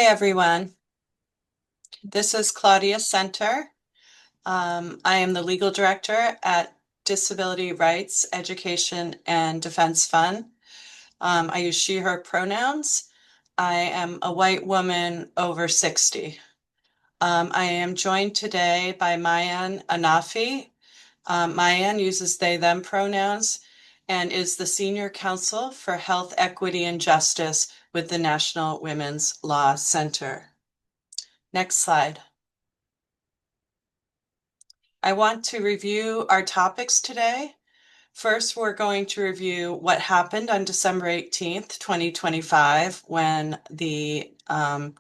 Hi, everyone. This is Claudia Center. I am the legal director at Disability Rights, Education, and Defense Fund. I use she, her pronouns. I am a white woman over 60. I am joined today by Mayan Anafi. Mayan uses they, them pronouns and is the Senior Counsel for Health, Equity, and Justice with the National Women's Law Center. Next slide. I want to review our topics today. First, we're going to review what happened on December 18th, 2025, when the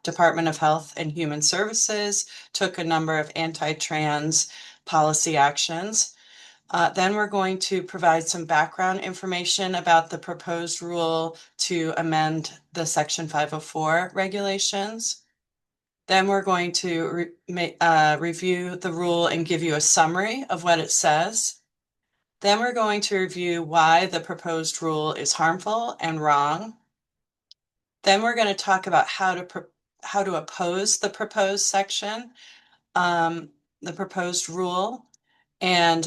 Department of Health and Human Services took a number of anti-trans policy actions. Then we're going to provide some background information about the proposed rule to amend the Section 504 regulations. Then we're going to review the rule and give you a summary of what it says. Then we're going to review why the proposed rule is harmful and wrong. Then we're going to talk about how to oppose the proposed section, the proposed rule, and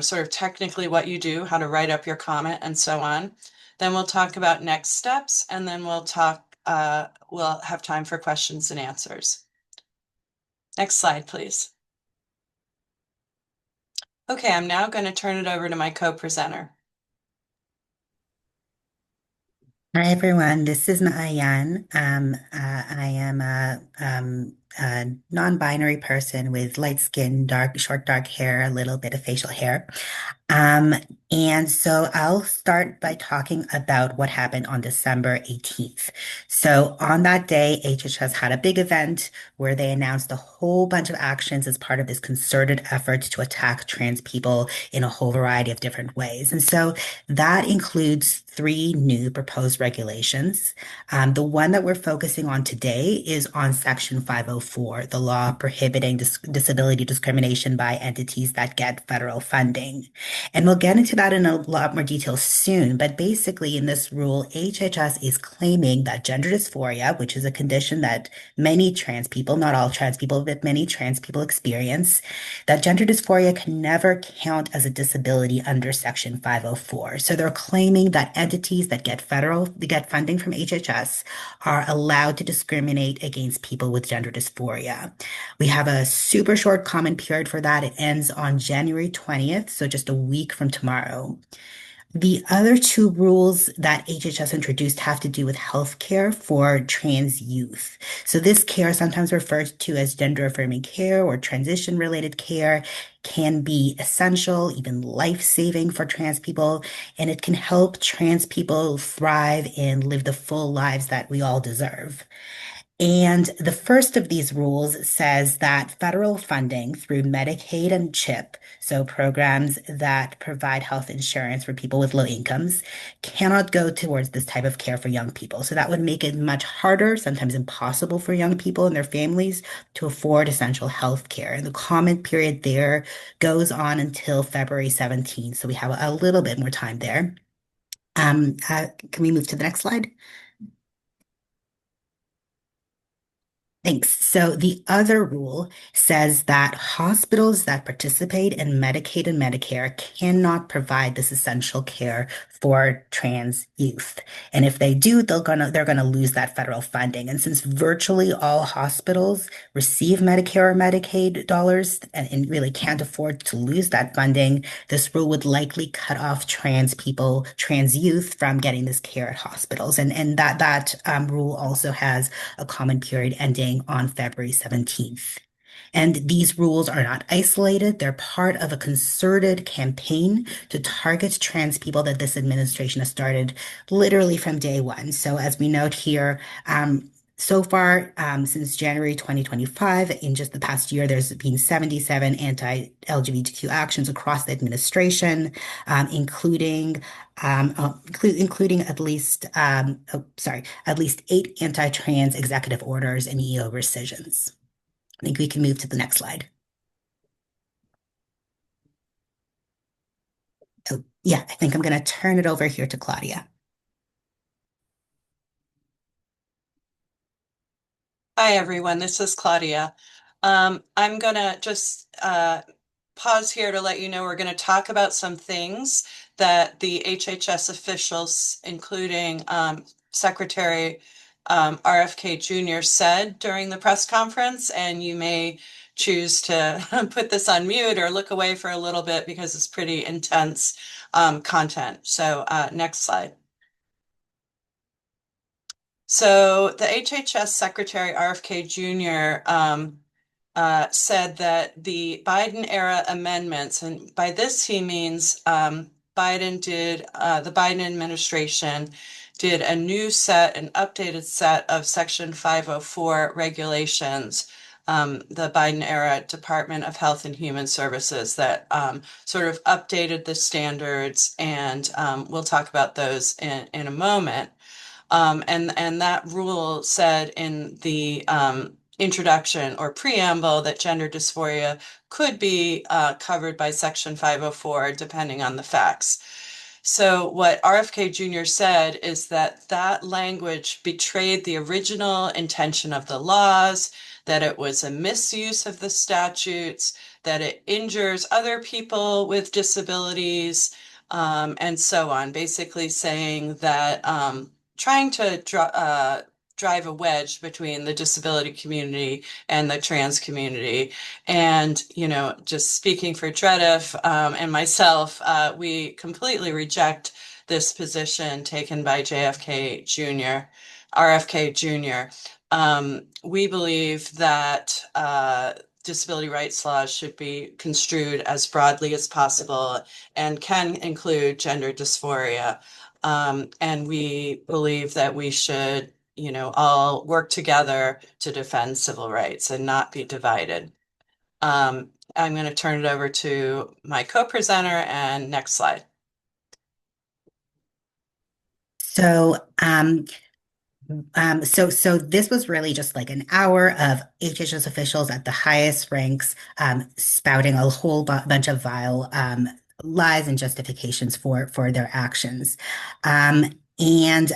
sort of technically what you do, how to write up your comment, and so on. Then we'll talk about next steps, and then we'll have time for questions and answers. Next slide, please. Okay, I'm now going to turn it over to my co-presenter. Hi everyone, this is Maayan. I am a non-binary person with light skin, short dark hair, a little bit of facial hair. Um, and so I'll start by talking about what happened on December 18th. So on that day, HHS had a big event where they announced a whole bunch of actions as part of this concerted effort to attack trans people in a whole variety of different ways. And so that includes three new proposed regulations. The one that we're focusing on today is on Section 504, the law prohibiting disability discrimination by entities that get federal funding. And we'll get into that in a lot more detail soon. But basically, in this rule, HHS is claiming that gender dysphoria, which is a condition that many trans people, not all trans people, but many trans people experience, that gender dysphoria can never count as a disability under Section 504. So they're claiming that entities that get funding from HHS are allowed to discriminate against people with gender dysphoria. We have a super short comment period for that. It ends on January 20th, so just a week from tomorrow. The other two rules that HHS introduced have to do with healthcare for trans youth. So this care, sometimes referred to as gender-affirming care or transition-related care, can be essential, even life-saving for trans people, and it can help trans people thrive and live the full lives that we all deserve. And the first of these rules says that federal funding through Medicaid and CHIP, so programs that provide health insurance for people with low incomes, cannot go towards this type of care for young people. So that would make it much harder, sometimes impossible for young people and their families to afford essential health care. And the comment period there goes on until February 17th. So we have a little bit more time there. Can we move to the next slide? Thanks. So the other rule says that hospitals that participate in Medicaid and Medicare cannot provide this essential care for trans youth. And if they do, they're gonna lose that federal funding. And since virtually all hospitals receive Medicare or Medicaid dollars and really can't afford to lose that funding, this rule would likely cut off trans people, trans youth from getting this care at hospitals. And that rule also has a comment period ending on February 17th. And these rules are not isolated. They're part of a concerted campaign to target trans people that this administration has started literally from day one. So as we note here, so far, since January 2025, in just the past year, there's been 77 anti-LGBTQ actions across the administration, including at least 8 anti-trans executive orders and EO rescissions. I think we can move to the next slide. Oh, yeah, I think I'm going to turn it over here to Claudia. Hi, everyone. This is Claudia. I'm gonna just pause here to let you know we're going to talk about some things that the HHS officials, including Secretary RFK Jr., said during the press conference, and you may choose to put this on mute or look away for a little bit because it's pretty intense content. So next slide. So the HHS Secretary RFK Jr. Said that the Biden era amendments, and by this he means the Biden administration did a new set, an updated set of Section 504 regulations, the Biden era Department of Health and Human Services that sort of updated the standards, and we'll talk about those in a moment. And that rule said in the introduction or preamble that gender dysphoria could be covered by Section 504, depending on the facts. So what RFK Jr. said is that that language betrayed the original intention of the laws, that it was a misuse of the statutes, that it injures other people with disabilities, and so on. Basically saying that trying to drive a wedge between the disability community and the trans community. And, just speaking for Dredif and myself, we completely reject this position taken by RFK Jr. We believe that disability rights laws should be construed as broadly as possible and can include gender dysphoria. And we believe that we should, all work together to defend civil rights and not be divided. I'm going to turn it over to my co-presenter, and next slide. So, so this was really just like an hour of HHS officials at the highest ranks, spouting a whole bunch of vile lies and justifications for their actions. And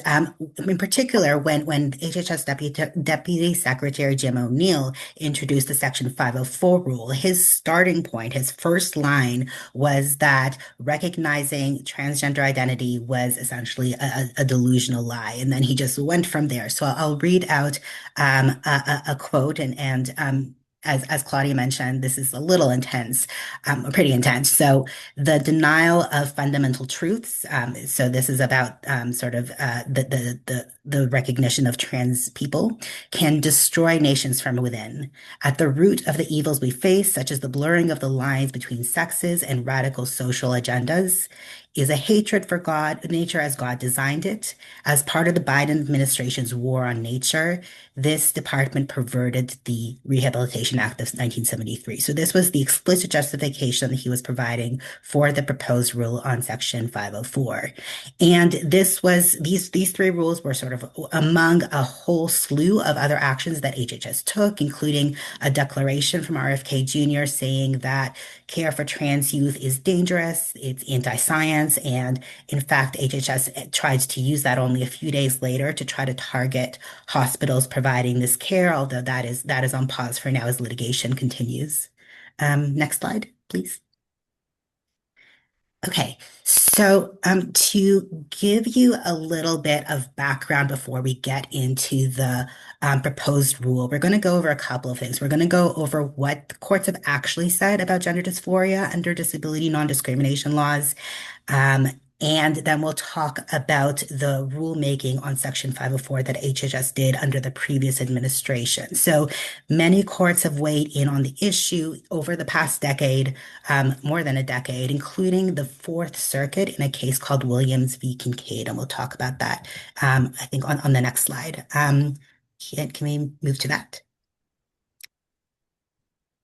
in particular, when HHS Deputy Secretary Jim O'Neill introduced the Section 504 rule, his starting point, his first line was that recognizing transgender identity was essentially a delusional lie. And then he just went from there. So I'll read out a quote, and as Claudia mentioned, this is a little intense, pretty intense. So the denial of fundamental truths. So this is about sort of the recognition of trans people can destroy nations from within. At the root of the evils we face, such as the blurring of the lines between sexes and radical social agendas, is a hatred for nature as God designed it. As part of the Biden administration's war on nature, this department perverted the Rehabilitation Act of 1973. So this was the explicit justification that he was providing for the proposed rule on Section 504. And these three rules were sort of among a whole slew of other actions that HHS took, including a declaration from RFK Jr. saying that care for trans youth is dangerous, it's anti-science, and in fact, HHS tried to use that only a few days later to try to target hospitals providing this care, although that is on pause for now as litigation continues. Next slide, please. Okay, so to give you a little bit of background before we get into the proposed rule, we're going to go over a couple of things. We're going to go over what the courts have actually said about gender dysphoria under disability non-discrimination laws. And then we'll talk about the rulemaking on Section 504 that HHS did under the previous administration. So many courts have weighed in on the issue over the past decade, more than a decade, including the Fourth Circuit in a case called Williams v. Kincaid. And we'll talk about that, I think, on the next slide. Can we move to that?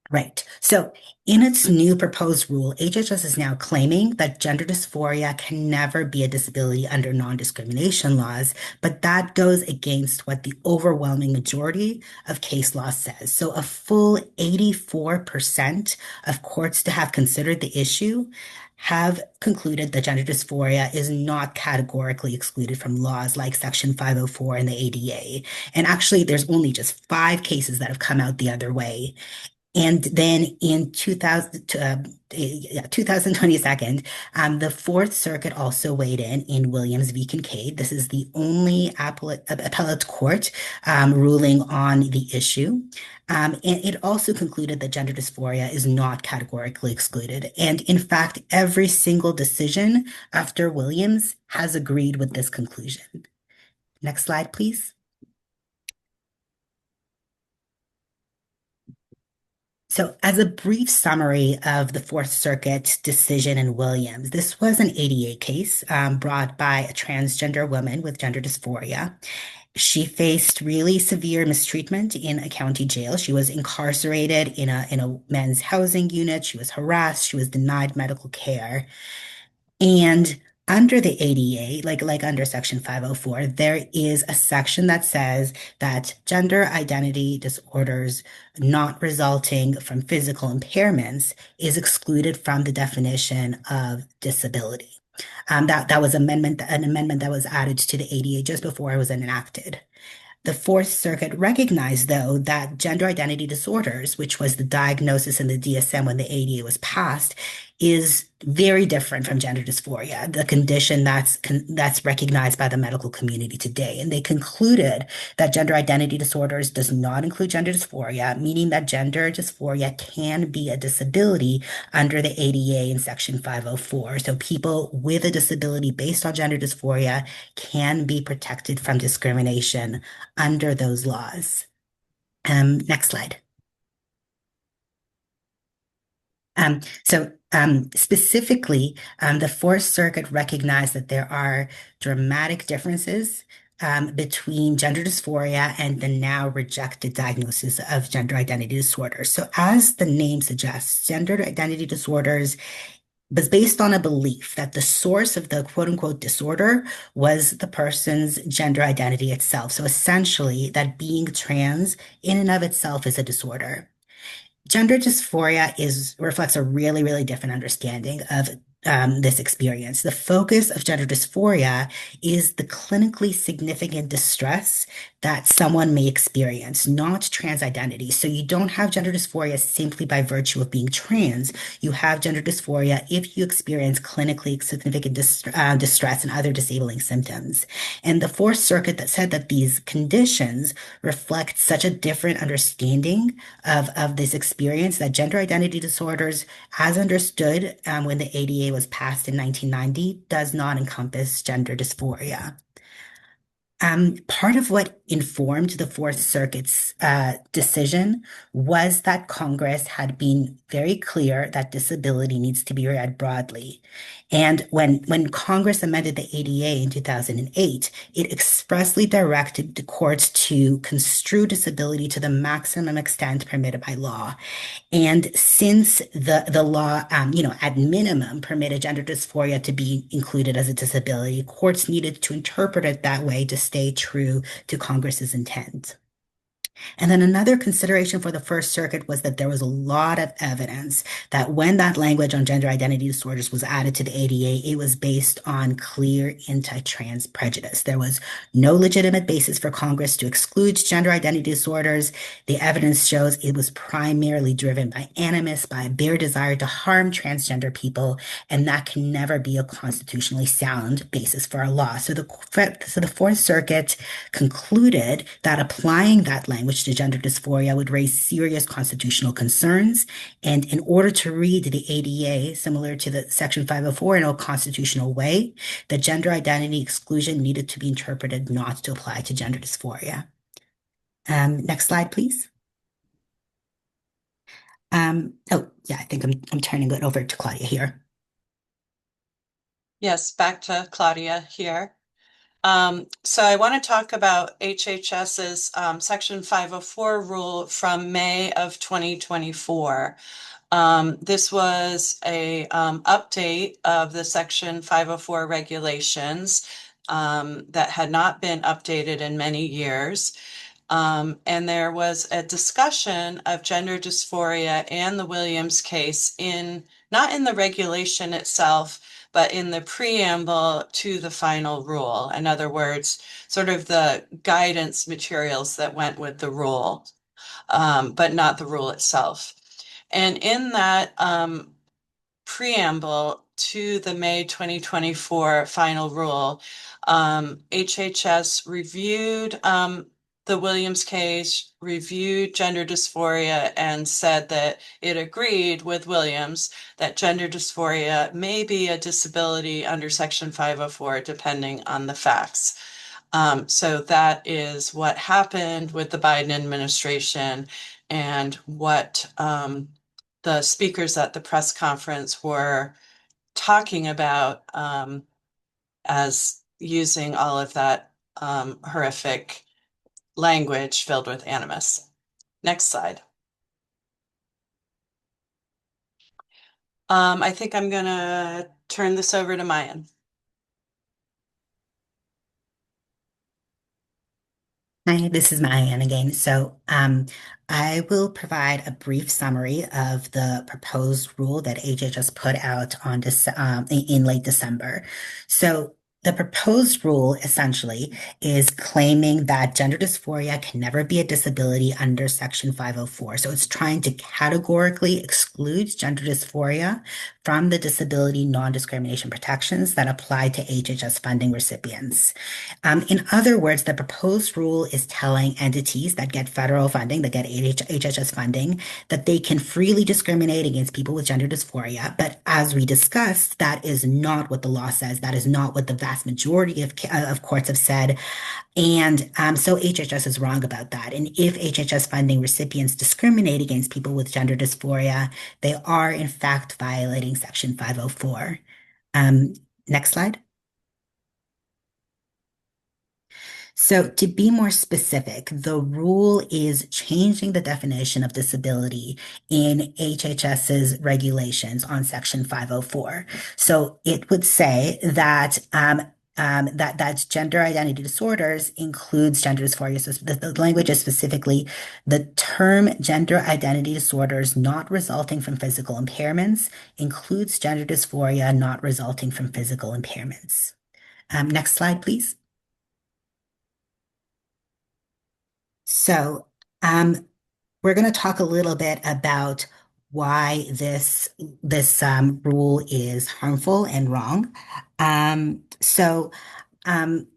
Right. So in its new proposed rule, HHS is now claiming that gender dysphoria can never be a disability under non-discrimination laws, but that goes against what the overwhelming majority of case law says. So a full 84% of courts to have considered the issue have concluded that gender dysphoria is not categorically excluded from laws like Section 504 and the ADA. And actually, there's only just 5 cases that have come out the other way. And then in 2022, the Fourth Circuit also weighed in Williams v. Kincaid. This is the only appellate court ruling on the issue. And it also concluded that gender dysphoria is not categorically excluded. And in fact, every single decision after Williams has agreed with this conclusion. Next slide, please. So, as a brief summary of the Fourth Circuit decision in Williams, this was an ADA case brought by a transgender woman with gender dysphoria. She faced really severe mistreatment in a county jail. She was incarcerated in a men's housing unit. She was harassed. She was denied medical care. And under the ADA, like under Section 504, there is a section that says that gender identity disorders not resulting from physical impairments is excluded from the definition of disability. That was an amendment that was added to the ADA just before it was enacted. The Fourth Circuit recognized, though, that gender identity disorders, which was the diagnosis in the DSM when the ADA was passed, is very different from gender dysphoria, the condition that's recognized by the medical community today. And they concluded that gender identity disorders does not include gender dysphoria, meaning that gender dysphoria can be a disability under the ADA in Section 504. So people with a disability based on gender dysphoria can be protected from discrimination under those laws. Next slide. Specifically, the Fourth Circuit recognized that there are dramatic differences between gender dysphoria and the now rejected diagnosis of gender identity disorders. So, as the name suggests, gender identity disorders was based on a belief that the source of the quote unquote disorder was the person's gender identity itself. So, essentially, that being trans in and of itself is a disorder. Gender dysphoria reflects a really, really different understanding of this experience. The focus of gender dysphoria is the clinically significant distress that someone may experience, not trans identity. So you don't have gender dysphoria simply by virtue of being trans. You have gender dysphoria if you experience clinically significant distress and other disabling symptoms. And the Fourth Circuit that said that these conditions reflect such a different understanding of this experience that gender identity disorders, as understood when the ADA was passed in 1990, does not encompass gender dysphoria. Part of what informed the Fourth Circuit's decision was that Congress had been very clear that disability needs to be read broadly. And when Congress amended the ADA in 2008, it expressly directed the courts to construe disability to the maximum extent permitted by law. And since the law, at minimum permitted gender dysphoria to be included as a disability, courts needed to interpret it that way to stay true to Congress's intent. And then another consideration for the First Circuit was that there was a lot of evidence that when that language on gender identity disorders was added to the ADA, it was based on clear anti-trans prejudice. There was no legitimate basis for Congress to exclude gender identity disorders. The evidence shows it was primarily driven by animus, by a bare desire to harm transgender people, and that can never be a constitutionally sound basis for a law. So the Fourth Circuit concluded that applying that language to gender dysphoria would raise serious constitutional concerns. And in order to read the ADA, similar to the Section 504 in a constitutional way, the gender identity exclusion needed to be interpreted not to apply to gender dysphoria. Next slide, please. I think I'm turning it over to Claudia here. Yes, back to Claudia here. So I want to talk about HHS's Section 504 rule from May of 2024. This was a update of the Section 504 regulations that had not been updated in many years. And there was a discussion of gender dysphoria and the Williams case not in the regulation itself, but in the preamble to the final rule. In other words, sort of the guidance materials that went with the rule, but not the rule itself. And in that preamble to the May 2024 final rule, HHS reviewed the Williams case, reviewed gender dysphoria, and said that it agreed with Williams that gender dysphoria may be a disability under Section 504, depending on the facts. So that is what happened with the Biden administration and what the speakers at the press conference were talking about as using all of that horrific language filled with animus. Next slide. I think I'm going to turn this over to Mayan. Hi, this is Mayan again. I will provide a brief summary of the proposed rule that HHS put out on in late December. So, the proposed rule essentially is claiming that gender dysphoria can never be a disability under Section 504. So, it's trying to categorically exclude gender dysphoria from the disability non-discrimination protections that apply to HHS funding recipients. In other words, the proposed rule is telling entities that get federal funding, that get HHS funding, that they can freely discriminate against people with gender dysphoria. But as we discussed, that is not what the law says. That is not what the vast majority of courts have said. And so HHS is wrong about that. And if HHS funding recipients discriminate against people with gender dysphoria, they are in fact violating Section 504. Next slide. So, to be more specific, the rule is changing the definition of disability in HHS's regulations on Section 504. So, it would say that that gender identity disorders includes gender dysphoria. So the language is specifically the term gender identity disorders not resulting from physical impairments includes gender dysphoria not resulting from physical impairments. Next slide, please. So, we're going to talk a little bit about why this rule is harmful and wrong. Um, so, um,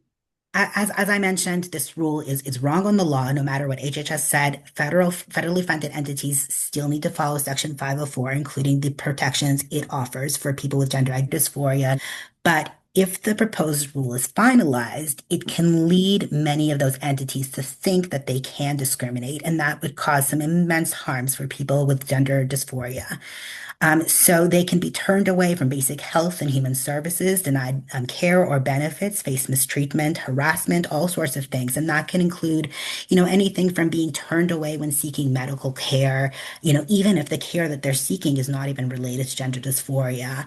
as I mentioned, this rule is wrong on the law. No matter what HHS said, federally funded entities still need to follow Section 504, including the protections it offers for people with gender identity dysphoria. But if the proposed rule is finalized, it can lead many of those entities to think that they can discriminate, and that would cause some immense harms for people with gender dysphoria. So they can be turned away from basic health and human services, denied care or benefits, face mistreatment, harassment, all sorts of things. And that can include, anything from being turned away when seeking medical care, even if the care that they're seeking is not even related to gender dysphoria.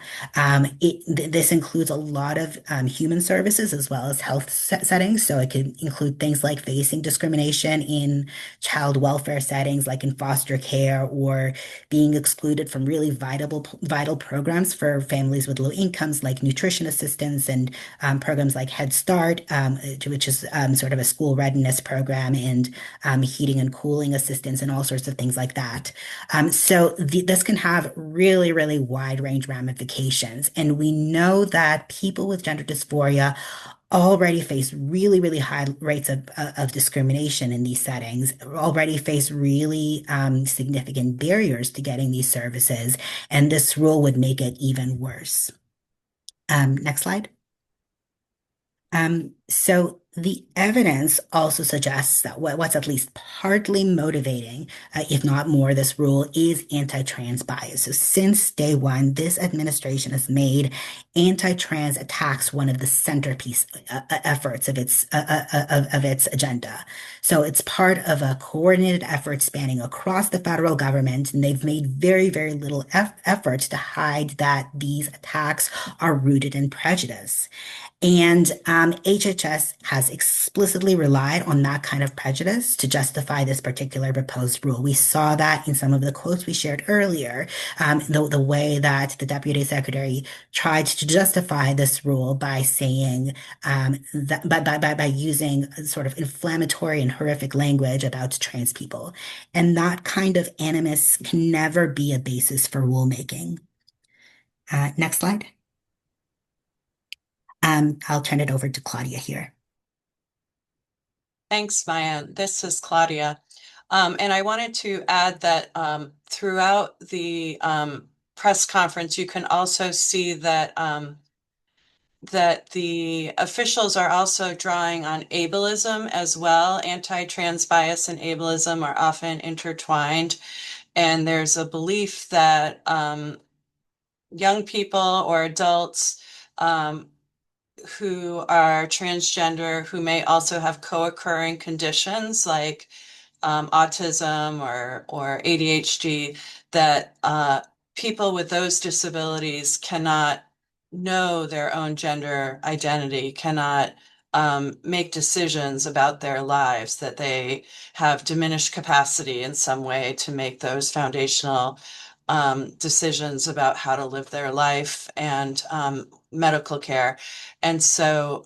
This includes a lot of human services as well as health settings. So it could include things like facing discrimination in child welfare settings, like in foster care, or being excluded from really vital programs for families with low incomes, like nutrition assistance and programs like Head Start, which is sort of a school readiness program, and heating and cooling assistance, and all sorts of things like that. This can have really, really wide range ramifications. And we know that people with gender dysphoria already face really, really high rates of discrimination in these settings, already face really significant barriers to getting these services, and this rule would make it even worse. Next slide. So the evidence also suggests that what's at least partly motivating, if not more, this rule is anti-trans bias. So since day one, this administration has made anti-trans attacks one of the centerpiece efforts of its agenda. So it's part of a coordinated effort spanning across the federal government, and they've made very, very little effort to hide that these attacks are rooted in prejudice. And HHS has explicitly relied on that kind of prejudice to justify this particular proposed rule. We saw that in some of the quotes we shared earlier, the way that the Deputy Secretary tried to justify this rule by saying that by using sort of inflammatory and horrific language about trans people. And that kind of animus can never be a basis for rulemaking. Next slide. I'll turn it over to Claudia here. Thanks, Maya. This is Claudia. And I wanted to add that throughout the press conference, you can also see that that the officials are also drawing on ableism as well. Anti-trans bias and ableism are often intertwined. And there's a belief that young people or adults who are transgender, who may also have co-occurring conditions like autism or ADHD, that people with those disabilities cannot know their own gender identity, cannot make decisions about their lives, that they have diminished capacity in some way to make those foundational decisions about how to live their life and medical care. And so,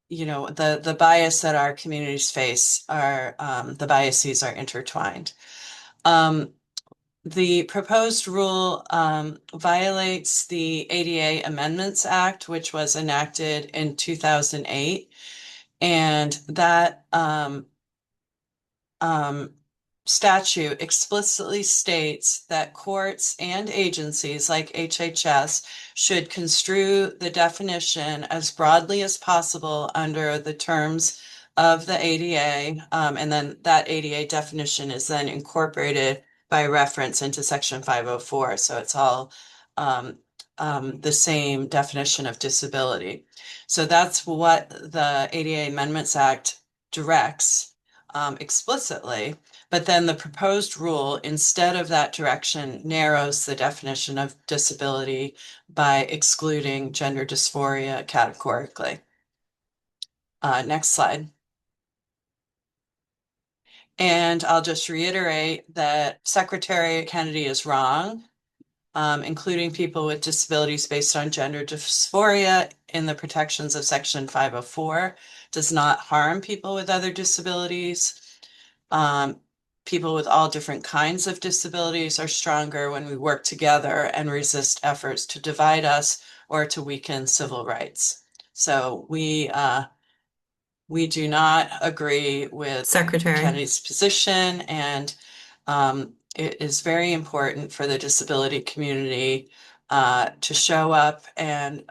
the bias that our communities face are the biases are intertwined. The proposed rule violates the ADA Amendments Act, which was enacted in 2008, and that statute explicitly states that courts and agencies like HHS should construe the definition as broadly as possible under the terms of the ADA, and then that ADA definition is then incorporated by reference into Section 504. So it's all the same definition of disability. So that's what the ADA Amendments Act directs explicitly. But then the proposed rule, instead of that direction, narrows the definition of disability by excluding gender dysphoria categorically. Next slide. And I'll just reiterate that Secretary Kennedy is wrong. Including people with disabilities based on gender dysphoria in the protections of Section 504 does not harm people with other disabilities. People with all different kinds of disabilities are stronger when we work together and resist efforts to divide us or to weaken civil rights. So we do not agree with Secretary. Kennedy's position, and it is very important for the disability community to show up and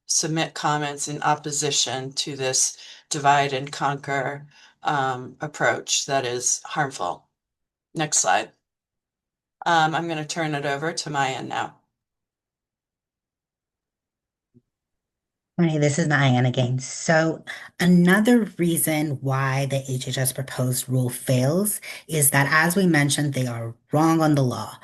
submit comments in opposition to this divide and conquer approach that is harmful. Next slide. I'm going to turn it over to Maya now. Hi, this is Diane again. So another reason why the HHS proposed rule fails is that, as we mentioned, they are wrong on the law.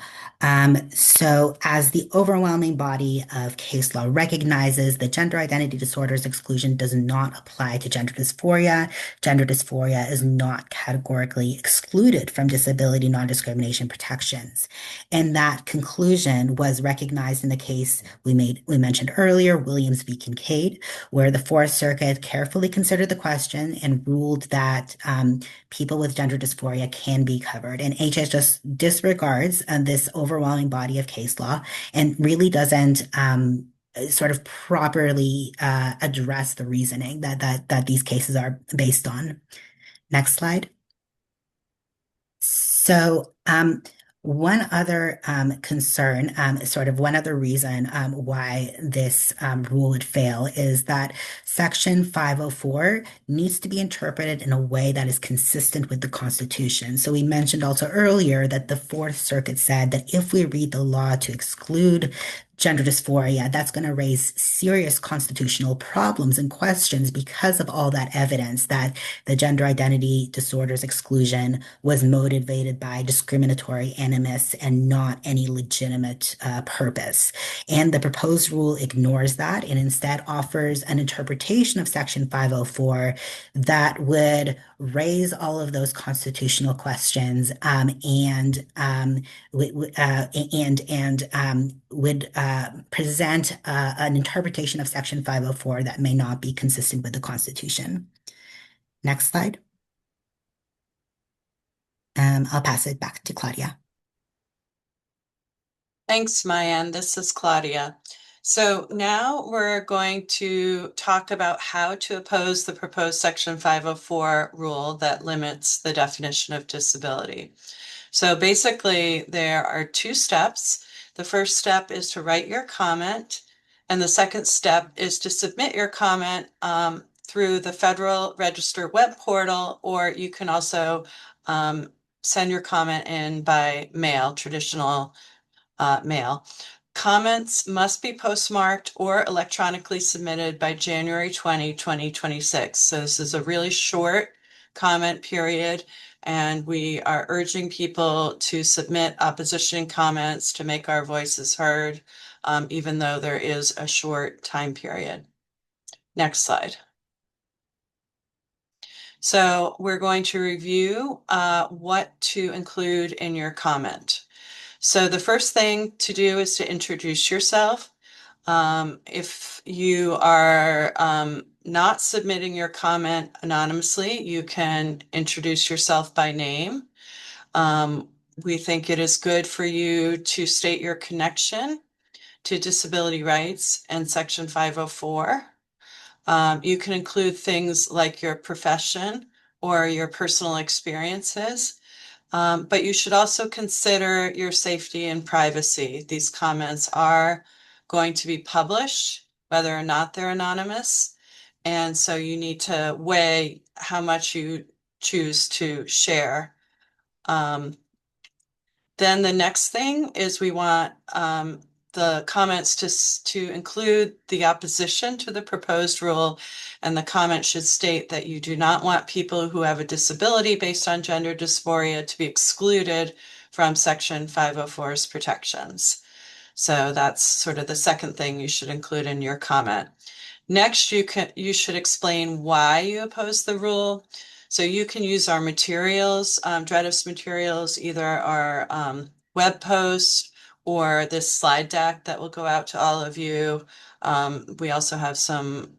So as the overwhelming body of case law recognizes, the gender identity disorders exclusion does not apply to gender dysphoria. Gender dysphoria is not categorically excluded from disability non-discrimination protections. And that conclusion was recognized in the case we mentioned earlier, Williams v. Kincaid, where the Fourth Circuit carefully considered the question and ruled that people with gender dysphoria can be covered. And HHS just disregards this overwhelming body of case law and really doesn't sort of properly address the reasoning that these cases are based on. Next slide. So one other concern, sort of one other reason why this rule would fail is that Section 504 needs to be interpreted in a way that is consistent with the Constitution. So we mentioned also earlier that the Fourth Circuit said that if we read the law to exclude gender dysphoria, that's going to raise serious constitutional problems and questions because of all that evidence that the gender identity disorders exclusion was motivated by discriminatory animus and not any legitimate purpose. And the proposed rule ignores that and instead offers an interpretation of Section 504 that would raise all of those constitutional questions would present an interpretation of Section 504 that may not be consistent with the Constitution. Next slide. I'll pass it back to Claudia. Thanks, Mayan. This is Claudia. So now we're going to talk about how to oppose the proposed Section 504 rule that limits the definition of disability. So basically, there are two steps. The first step is to write your comment, and the second step is to submit your comment through the Federal Register web portal, or you can also send your comment in by mail, traditional mail. Comments must be postmarked or electronically submitted by January 20, 2026. So this is a really short comment period, and we are urging people to submit opposition comments to make our voices heard, even though there is a short time period. Next slide. So we're going to review what to include in your comment. So the first thing to do is to introduce yourself. If you are not submitting your comment anonymously, you can introduce yourself by name. We think it is good for you to state your connection to disability rights and Section 504. You can include things like your profession or your personal experiences. But you should also consider your safety and privacy. These comments are going to be published, whether or not they're anonymous. And so you need to weigh how much you choose to share. Then the next thing is we want the comments to include the opposition to the proposed rule, and the comment should state that you do not want people who have a disability based on gender dysphoria to be excluded from Section 504's protections. So that's sort of the second thing you should include in your comment. Next, you should explain why you oppose the rule. So you can use our materials, DREDF's materials, either our web posts or this slide deck that will go out to all of you. We also have some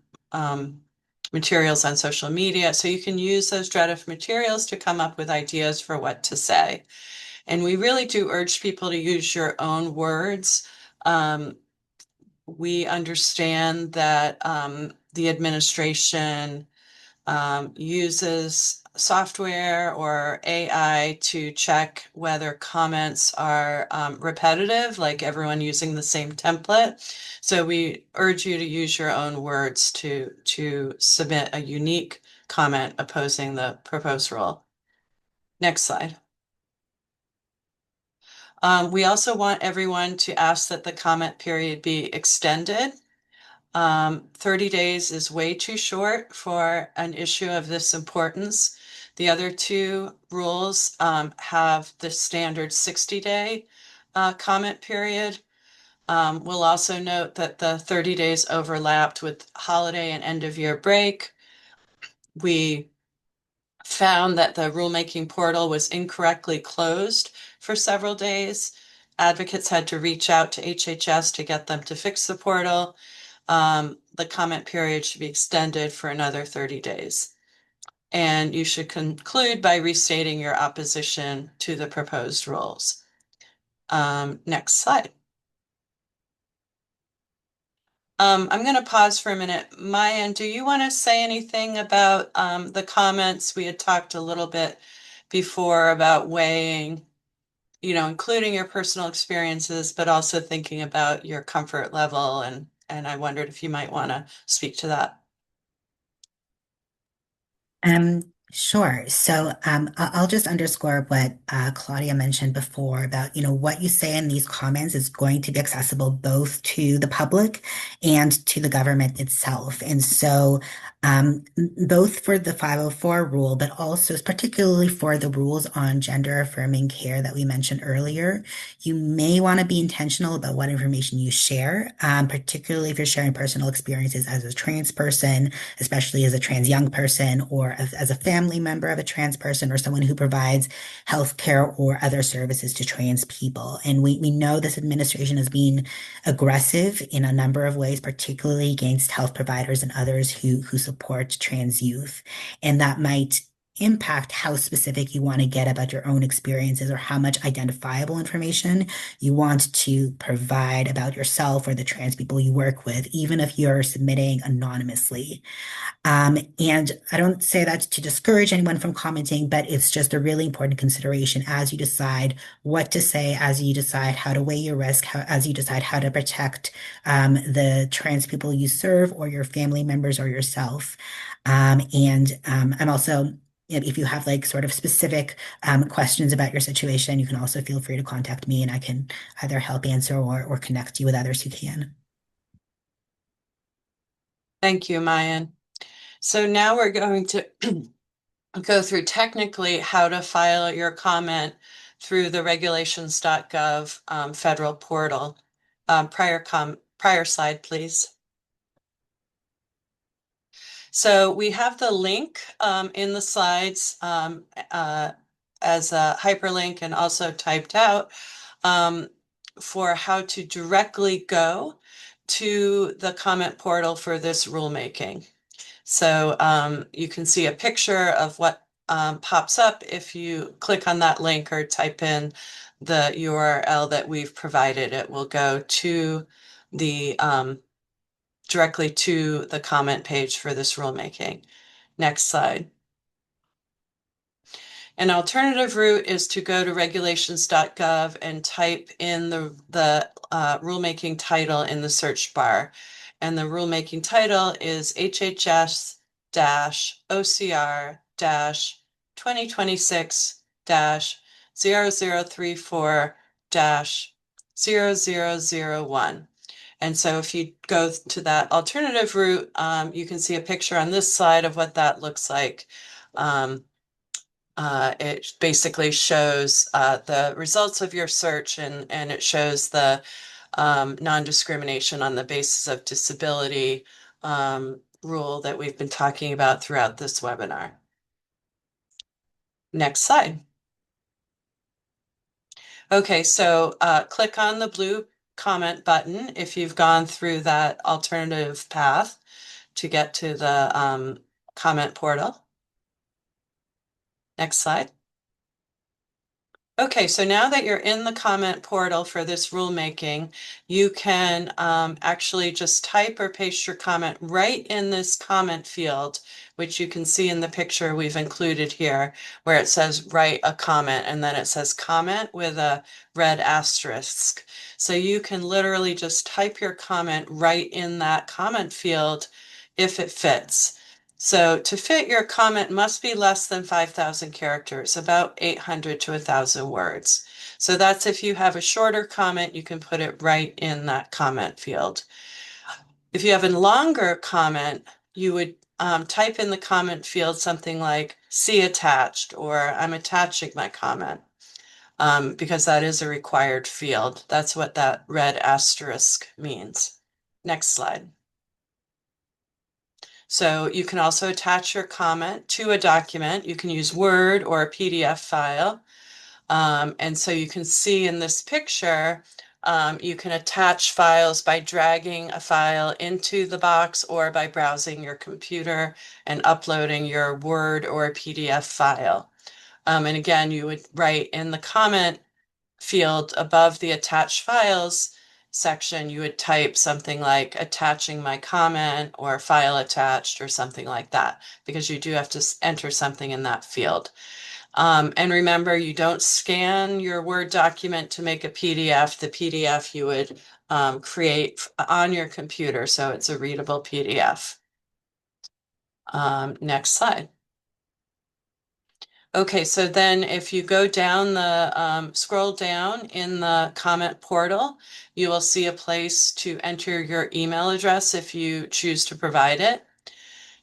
materials on social media. So you can use those DREDF materials to come up with ideas for what to say. And we really do urge people to use your own words. We understand that the administration uses software or AI to check whether comments are repetitive, like everyone using the same template. So we urge you to use your own words to submit a unique comment opposing the proposed rule. Next slide. We also want everyone to ask that the comment period be extended. 30 days is way too short for an issue of this importance. The other two rules have the standard 60-day comment period. We'll also note that the 30 days overlapped with holiday and end of year break. We found that the rulemaking portal was incorrectly closed for several days. Advocates had to reach out to HHS to get them to fix the portal. The comment period should be extended for another 30 days. And you should conclude by restating your opposition to the proposed rules. Next slide. I'm going to pause for a minute. Mayan, do you want to say anything about the comments? We had talked a little bit before about weighing, including your personal experiences, but also thinking about your comfort level. And I wondered if you might want to speak to that. Sure. So I'll just underscore what Claudia mentioned before about, what you say in these comments is going to be accessible both to the public and to the government itself. And so both for the 504 rule, but also particularly for the rules on gender affirming care that we mentioned earlier, you may want to be intentional about what information you share, particularly if you're sharing personal experiences as a trans person, especially as a trans young person or as a family member of a trans person or someone who provides healthcare or other services to trans people. And we know this administration has been aggressive in a number of ways, particularly against health providers and others who support trans youth. And that might impact how specific you want to get about your own experiences or how much identifiable information you want to provide about yourself or the trans people you work with, even if you're submitting anonymously. And I don't say that to discourage anyone from commenting, but it's just a really important consideration as you decide what to say, as you decide how to weigh your risk, as you decide how to protect the trans people you serve or your family members or yourself. And I'm also, if you have like sort of specific questions about your situation, you can also feel free to contact me and I can either help answer or connect you with others who can. Thank you, Mayan. So now we're going to go through technically how to file your comment through the regulations.gov federal portal. Prior slide, please. So we have the link in the slides as a hyperlink and also typed out for how to directly go to the comment portal for this rulemaking. So you can see a picture of what pops up if you click on that link or type in the URL that we've provided. It will go to the directly to the comment page for this rulemaking. Next slide. An alternative route is to go to regulations.gov and type in the rulemaking title in the search bar. And the rulemaking title is HHS-OCR-2026-0034-0001. And so if you go to that alternative route, you can see a picture on this slide of what that looks like. It basically shows the results of your search and it shows the non-discrimination on the basis of disability rule that we've been talking about throughout this webinar. Next slide. Okay, so click on the blue comment button if you've gone through that alternative path to get to the comment portal. Next slide. Okay, so now that you're in the comment portal for this rulemaking, you can actually just type or paste your comment right in this comment field, which you can see in the picture we've included here, where it says write a comment, and then it says comment with a red asterisk. So you can literally just type your comment right in that comment field if it fits. So to fit, your comment must be less than 5,000 characters, about 800 to 1,000 words. So that's if you have a shorter comment, you can put it right in that comment field. If you have a longer comment, you would type in the comment field something like see attached or I'm attaching my comment because that is a required field. That's what that red asterisk means. Next slide. So you can also attach your comment to a document. You can use Word or a PDF file. And so you can see in this picture, you can attach files by dragging a file into the box or by browsing your computer and uploading your Word or a PDF file. And again, you would write in the comment field above the attached files section, you would type something like attaching my comment or file attached or something like that, because you do have to enter something in that field. And remember, you don't scan your Word document to make a PDF. The PDF you would create on your computer, so it's a readable PDF. Next slide. Okay, so then if you go down scroll down in the comment portal, you will see a place to enter your email address if you choose to provide it.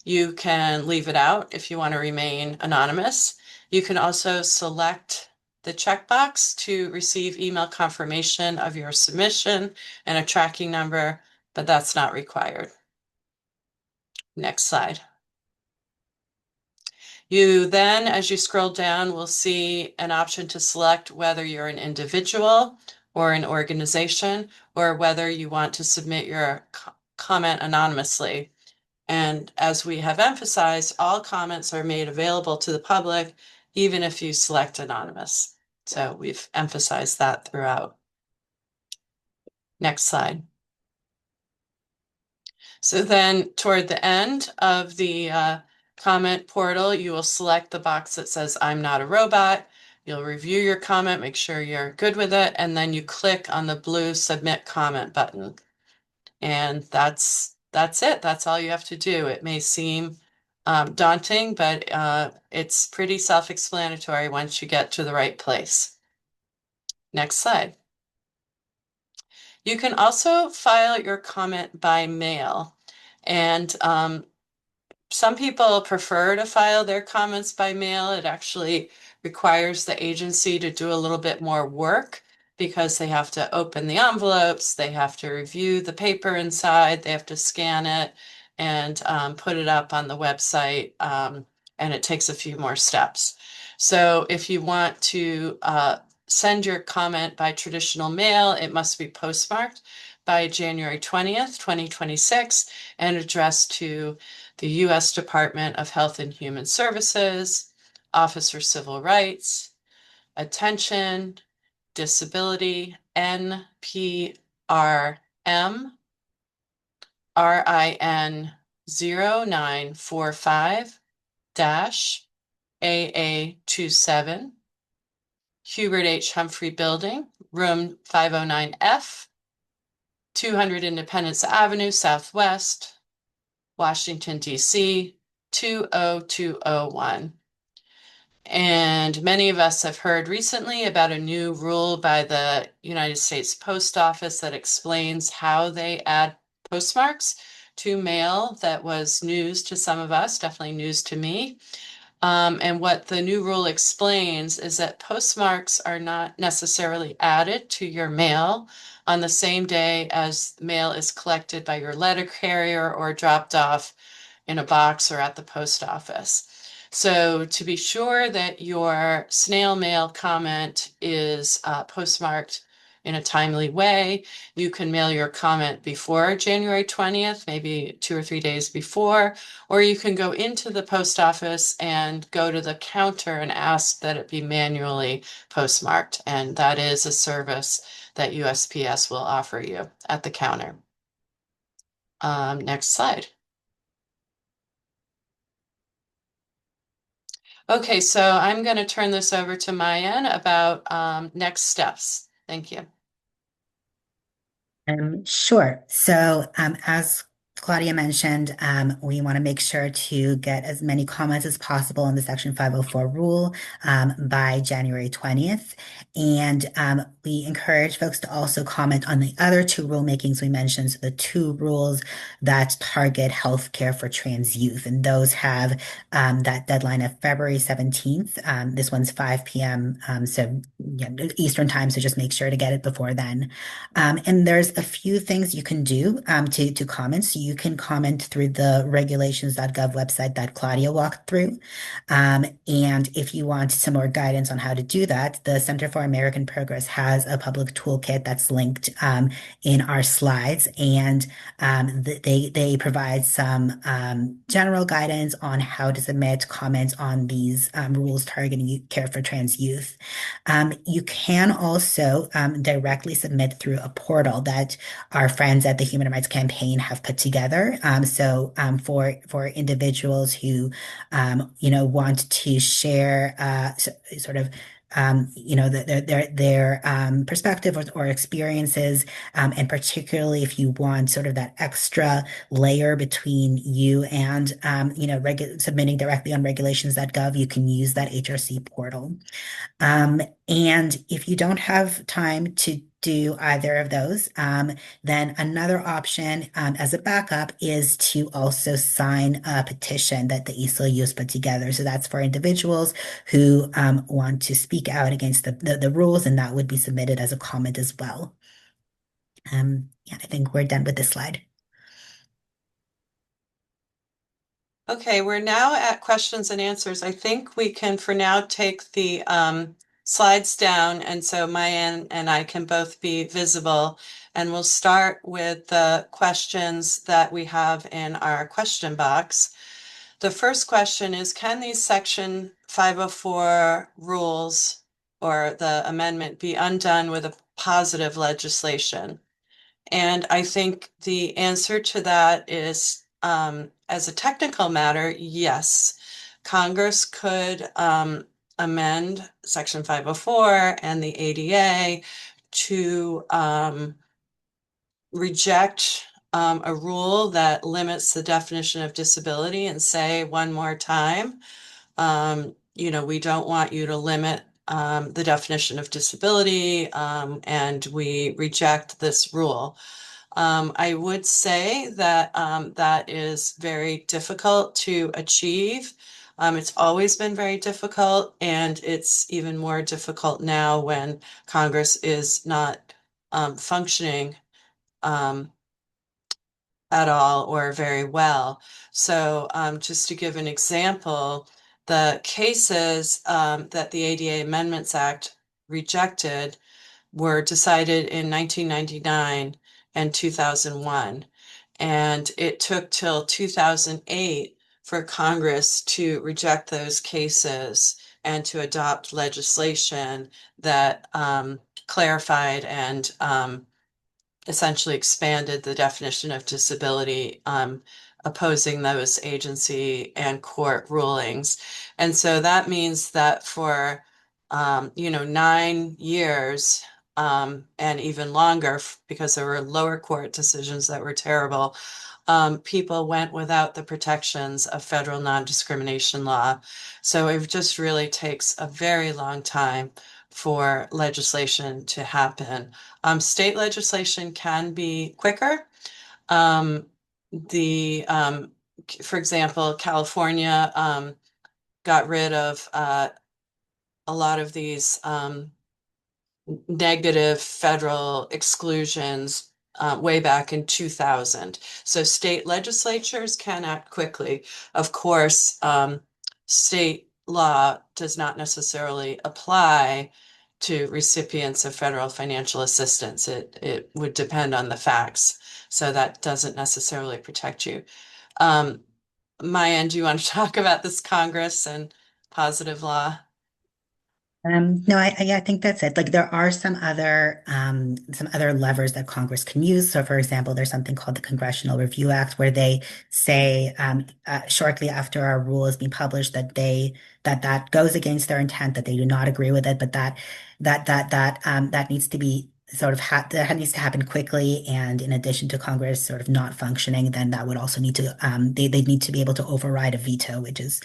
You can leave it out if you want to remain anonymous. You can also select the checkbox to receive email confirmation of your submission and a tracking number, but that's not required. Next slide. You then, as you scroll down, will see an option to select whether you're an individual or an organization, or whether you want to submit your comment anonymously. And as we have emphasized, all comments are made available to the public, even if you select anonymous. So we've emphasized that throughout. Next slide. So then toward the end of the comment portal, you will select the box that says I'm not a robot. You'll review your comment, make sure you're good with it, and then you click on the blue submit comment button. And that's it. That's all you have to do. It may seem daunting, but it's pretty self-explanatory once you get to the right place. Next slide. You can also file your comment by mail. And some people prefer to file their comments by mail. It actually requires the agency to do a little bit more work because they have to open the envelopes, they have to review the paper inside, they have to scan it and put it up on the website, and it takes a few more steps. So if you want to send your comment by traditional mail, it must be postmarked by January 20th, 2026, and addressed to the U.S. Department of Health and Human Services, Office for Civil Rights, Attention, Disability, NPRM, RIN 0945 AA27, Hubert H. Humphrey Building, room 509F, 200 Independence Avenue, Southwest, Washington, D.C., 20201. And many of us have heard recently about a new rule by the United States Post Office that explains how they add postmarks to mail. That was news to some of us, definitely news to me. And what the new rule explains is that postmarks are not necessarily added to your mail on the same day as mail is collected by your letter carrier or dropped off in a box or at the post office. So to be sure that your snail mail comment is postmarked in a timely way, you can mail your comment before January 20th, maybe 2 or 3 days before, or you can go into the post office and go to the counter and ask that it be manually postmarked. And that is a service that USPS will offer you at the counter. Next slide. Okay, so I'm going to turn this over to Mayan about next steps. Thank you. Sure. So, as Claudia mentioned, we want to make sure to get as many comments as possible on the Section 504 rule by January 20th. And we encourage folks to also comment on the other two rulemakings we mentioned, so the two rules that target healthcare for trans youth. And those have that deadline of February 17th. This one's 5 p.m. So yeah, Eastern time. So just make sure to get it before then. And there's a few things you can do to comment. So you can comment through the regulations.gov website that Claudia walked through. And if you want some more guidance on how to do that, the Center for American Progress has a public toolkit that's linked in our slides. And they provide some general guidance on how to submit comments on these rules targeting care for trans youth. You can also directly submit through a portal that our friends at the Human Rights Campaign have put together. So for individuals who want to share sort of their perspective or experiences, and particularly if you want sort of that extra layer between you and submitting directly on regulations.gov, you can use that HRC portal. And if you don't have time to do either of those, then another option as a backup is to also sign a petition that the ACLU has put together. So that's for individuals who want to speak out against the rules, and that would be submitted as a comment as well. Yeah, I think we're done with this slide. Okay, we're now at questions and answers. I think we can for now take the slides down, and so Mayan and I can both be visible. And we'll start with the questions that we have in our question box. The first question is, can these Section 504 rules or the amendment be undone with a positive legislation? And I think the answer to that is, as a technical matter, yes. Congress could amend Section 504 and the ADA to reject a rule that limits the definition of disability and say one more time, we don't want you to limit the definition of disability, and we reject this rule. I would say that that is very difficult to achieve. It's always been very difficult, and it's even more difficult now when Congress is not functioning at all or very well. So just to give an example, the cases that the ADA Amendments Act rejected were decided in 1999 and 2001. And it took till 2008 for Congress to reject those cases and to adopt legislation that clarified and essentially expanded the definition of disability, opposing those agency and court rulings. And so that means that for 9 years, and even longer, because there were lower court decisions that were terrible, people went without the protections of federal non-discrimination law. So it just really takes a very long time for legislation to happen. State legislation can be quicker. For example, California got rid of a lot of these negative federal exclusions way back in 2000. So state legislatures can act quickly. Of course, state law does not necessarily apply to recipients of federal financial assistance. It would depend on the facts. So that doesn't necessarily protect you. Maya, do you want to talk about this Congress and positive law? No, I think that's it. Like there are some other levers that Congress can use. So, for example, there's something called the Congressional Review Act, where they say shortly after our rule has been published that goes against their intent, that they do not agree with it, but that needs to be that needs to happen quickly. And in addition to Congress sort of not functioning, then that would also need to they need to be able to override a veto, which is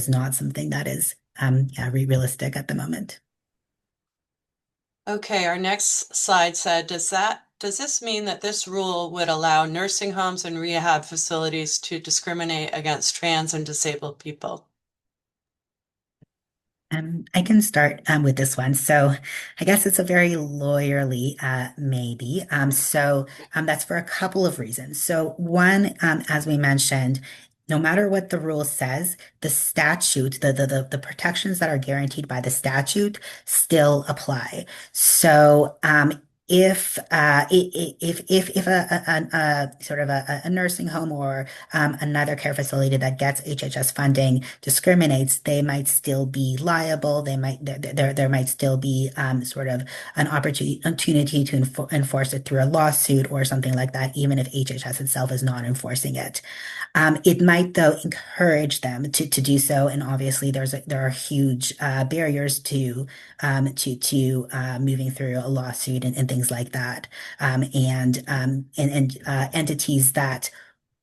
not something that is realistic at the moment. Okay, our next slide said, does this mean that this rule would allow nursing homes and rehab facilities to discriminate against trans and disabled people? I can start with this one. So I guess it's a very lawyerly maybe. That's for a couple of reasons. So one, as we mentioned, no matter what the rule says, the statute, the protections that are guaranteed by the statute still apply. So if a sort of a nursing home or another care facility that gets HHS funding discriminates, they might still be liable. There might still be sort of an opportunity to enforce it through a lawsuit or something like that, even if HHS itself is not enforcing it. It might, though, encourage them to do so, and obviously there are huge barriers to moving through a lawsuit and things like that, and entities that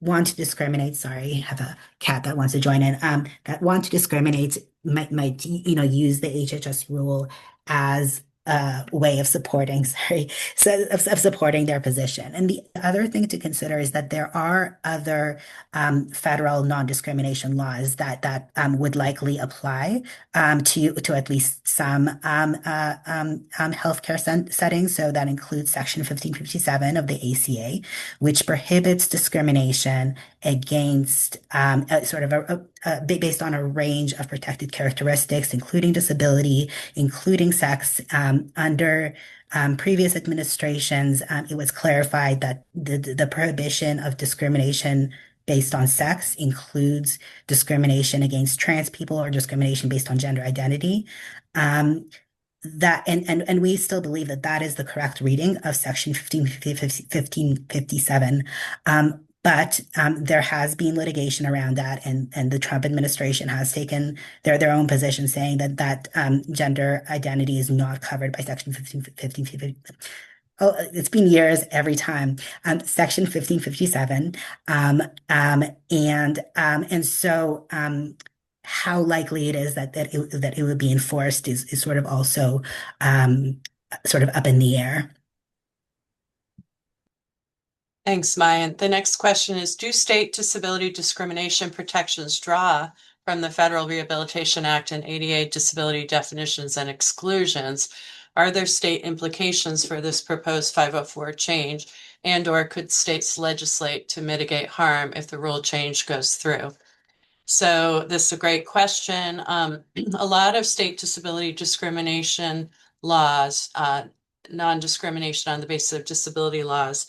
want to discriminate. Sorry, I have a cat that wants to join in. That want to discriminate might use the HHS rule as a way of supporting, sorry, so of supporting their position. And the other thing to consider is that there are other federal non-discrimination laws that would likely apply to at least some healthcare settings. So that includes Section 1557 of the ACA, which prohibits discrimination against based on a range of protected characteristics, including disability, including sex. Under previous administrations, it was clarified that the prohibition of discrimination based on sex includes discrimination against trans people or discrimination based on gender identity. Um, that and we still believe that that is the correct reading of Section 1557. But there has been litigation around that, and the Trump administration has taken their own position saying that gender identity is not covered by Section 1550. Oh, it's been years every time. Section 1557. Um, um, and so how likely it is that it would be enforced is sort of also sort of up in the air. Thanks, Mayan. The next question is, do state disability discrimination protections draw from the Federal Rehabilitation Act and ADA disability definitions and exclusions? Are there state implications for this proposed 504 change, and/or could states legislate to mitigate harm if the rule change goes through? So this is a great question. A lot of state disability discrimination laws, non-discrimination on the basis of disability laws,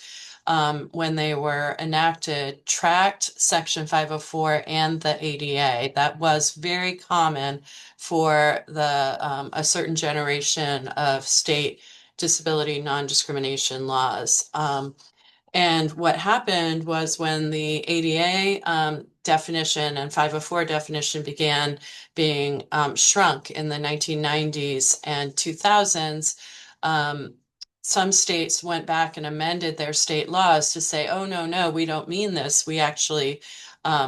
when they were enacted, tracked Section 504 and the ADA. That was very common for a certain generation of state disability non-discrimination laws. And what happened was when the ADA definition and 504 definition began being shrunk in the 1990s and 2000s, some states went back and amended their state laws to say, oh, no, no, we don't mean this. We actually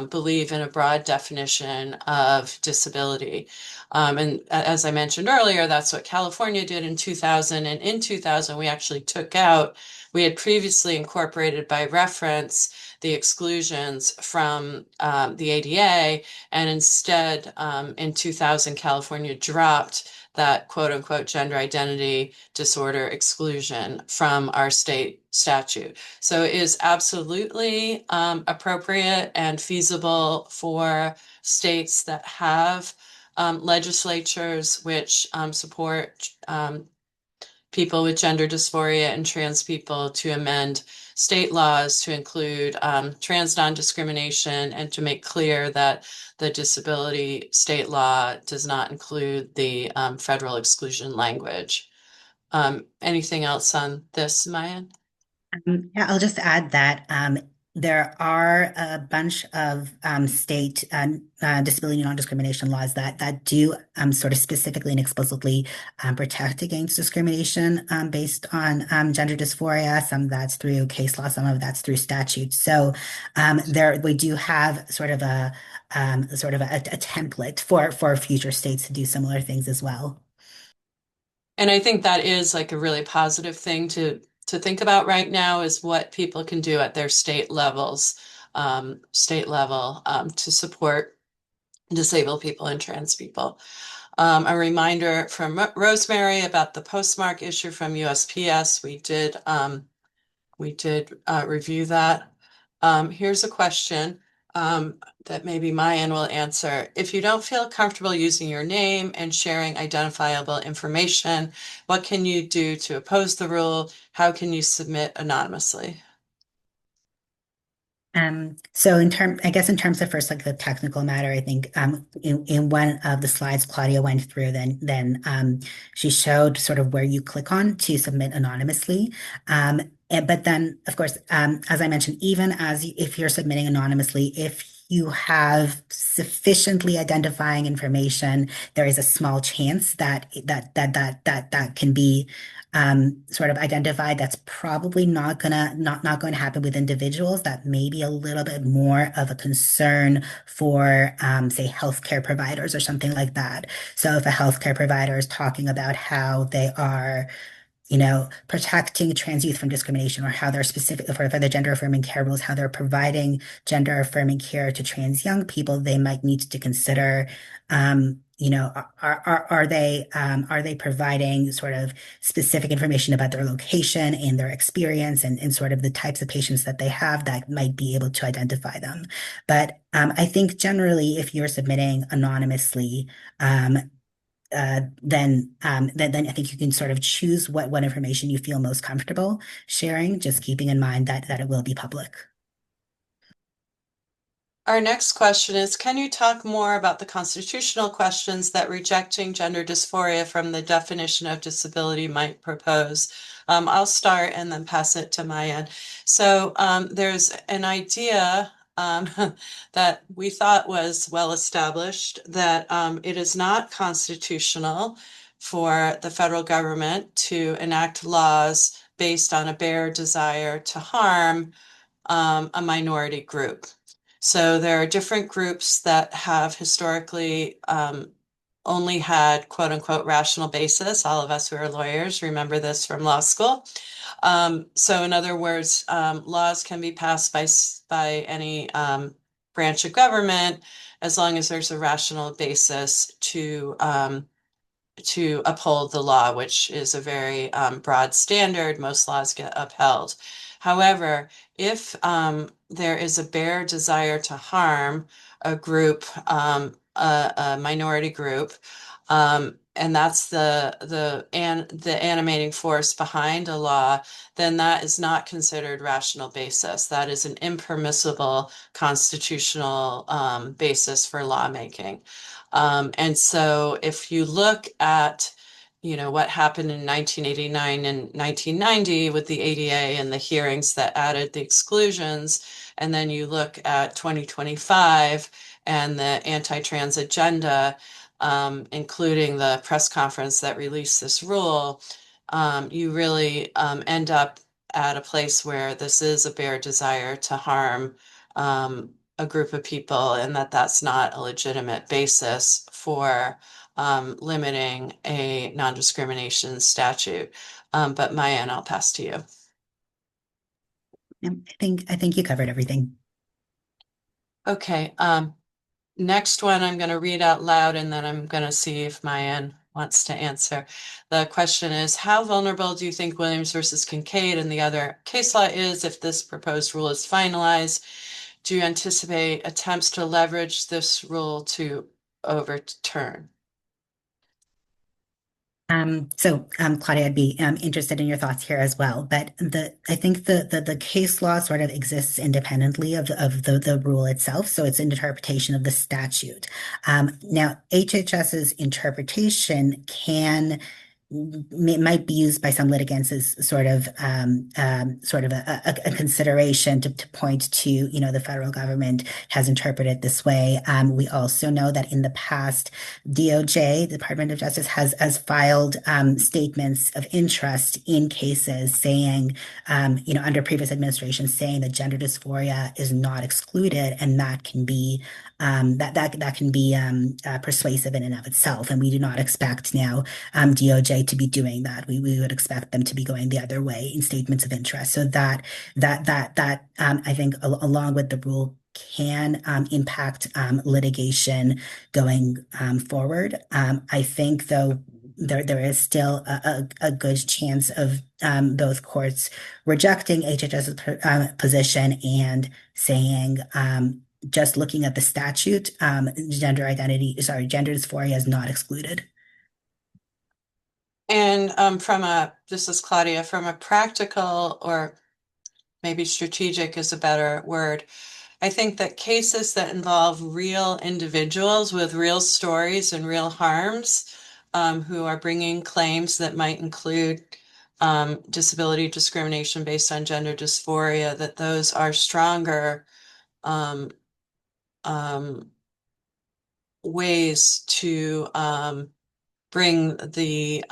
believe in a broad definition of disability. And as I mentioned earlier, that's what California did in 2000. And in 2000, we actually took out, we had previously incorporated by reference the exclusions from the ADA, and instead in 2000, California dropped that quote unquote gender identity disorder exclusion from our state statute. So it is absolutely appropriate and feasible for states that have legislatures which support people with gender dysphoria and trans people to amend state laws to include trans non-discrimination and to make clear that the disability state law does not include the federal exclusion language. Anything else on this, Mayan? Yeah, I'll just add that there are a bunch of state disability non-discrimination laws that do sort of specifically and explicitly protect against discrimination based on gender dysphoria. Some of that's through case law, some of that's through statute. So there we do have sort of a template for future states to do similar things as well. And I think that is like a really positive thing to think about right now is what people can do at their state levels, state level, to support disabled people and trans people. A reminder from Rosemary about the postmark issue from USPS. We did review that. Here's a question. that maybe Mayan will answer. If you don't feel comfortable using your name and sharing identifiable information, what can you do to oppose the rule? How can you submit anonymously? So I guess in terms of first like the technical matter, I think in one of the slides Claudia went through, then she showed sort of where you click on to submit anonymously. But then of course, as I mentioned, even if you're submitting anonymously, if you have sufficiently identifying information, there is a small chance that can be sort of identified. That's probably not going to happen with individuals. That may be a little bit more of a concern for say healthcare providers or something like that. So if a healthcare provider is talking about how they are protecting trans youth from discrimination, or how they're specific for the gender affirming care rules, how they're providing gender affirming care to trans young people, they might need to consider, are they providing sort of specific information about their location and their experience and sort of the types of patients that they have that might be able to identify them. But I think generally, if you're submitting anonymously, then I think you can sort of choose what information you feel most comfortable sharing, just keeping in mind that it will be public. Our next question is, can you talk more about the constitutional questions that rejecting gender dysphoria from the definition of disability might propose? I'll start and then pass it to Maya. So there's an idea that we thought was well established, that it is not constitutional for the federal government to enact laws based on a bare desire to harm a minority group. So there are different groups that have historically only had quote unquote rational basis. All of us who are lawyers remember this from law school. So in other words, laws can be passed by any branch of government as long as there's a rational basis to uphold the law, which is a very broad standard. Most laws get upheld. However, if there is a bare desire to harm a group, a minority group, and that's the animating force behind a law, then that is not considered rational basis. That is an impermissible constitutional basis for lawmaking. And so if you look at, what happened in 1989 and 1990 with the ADA and the hearings that added the exclusions, and then you look at 2025 and the anti-trans agenda, including the press conference that released this rule, you really end up at a place where this is a bare desire to harm a group of people, and that's not a legitimate basis for limiting a non-discrimination statute. But Maya, I'll pass to you. I think you covered everything. Okay. Next one I'm going to read out loud, and then I'm going to see if Mayan wants to answer. The question is, how vulnerable do you think Williams versus Kincaid and the other case law is if this proposed rule is finalized? Do you anticipate attempts to leverage this rule to overturn? Claudia, I'd be interested in your thoughts here as well. But I think the case law sort of exists independently of the rule itself. So it's an interpretation of the statute. Now, HHS's interpretation might be used by some litigants as sort of a consideration to point to, the federal government has interpreted this way. We also know that in the past, DOJ, the Department of Justice, has filed statements of interest in cases saying, under previous administrations, saying that gender dysphoria is not excluded, and that can be persuasive in and of itself. And we do not expect now DOJ to be doing that. We would expect them to be going the other way in statements of interest. So that I think along with the rule can impact litigation going forward. I think though there is still a good chance of those courts rejecting HHS's position and saying just looking at the statute, gender dysphoria is not excluded. And this is Claudia, from a practical, or maybe strategic is a better word, I think that cases that involve real individuals with real stories and real harms, who are bringing claims that might include disability discrimination based on gender dysphoria, that those are stronger um, um, ways to bring the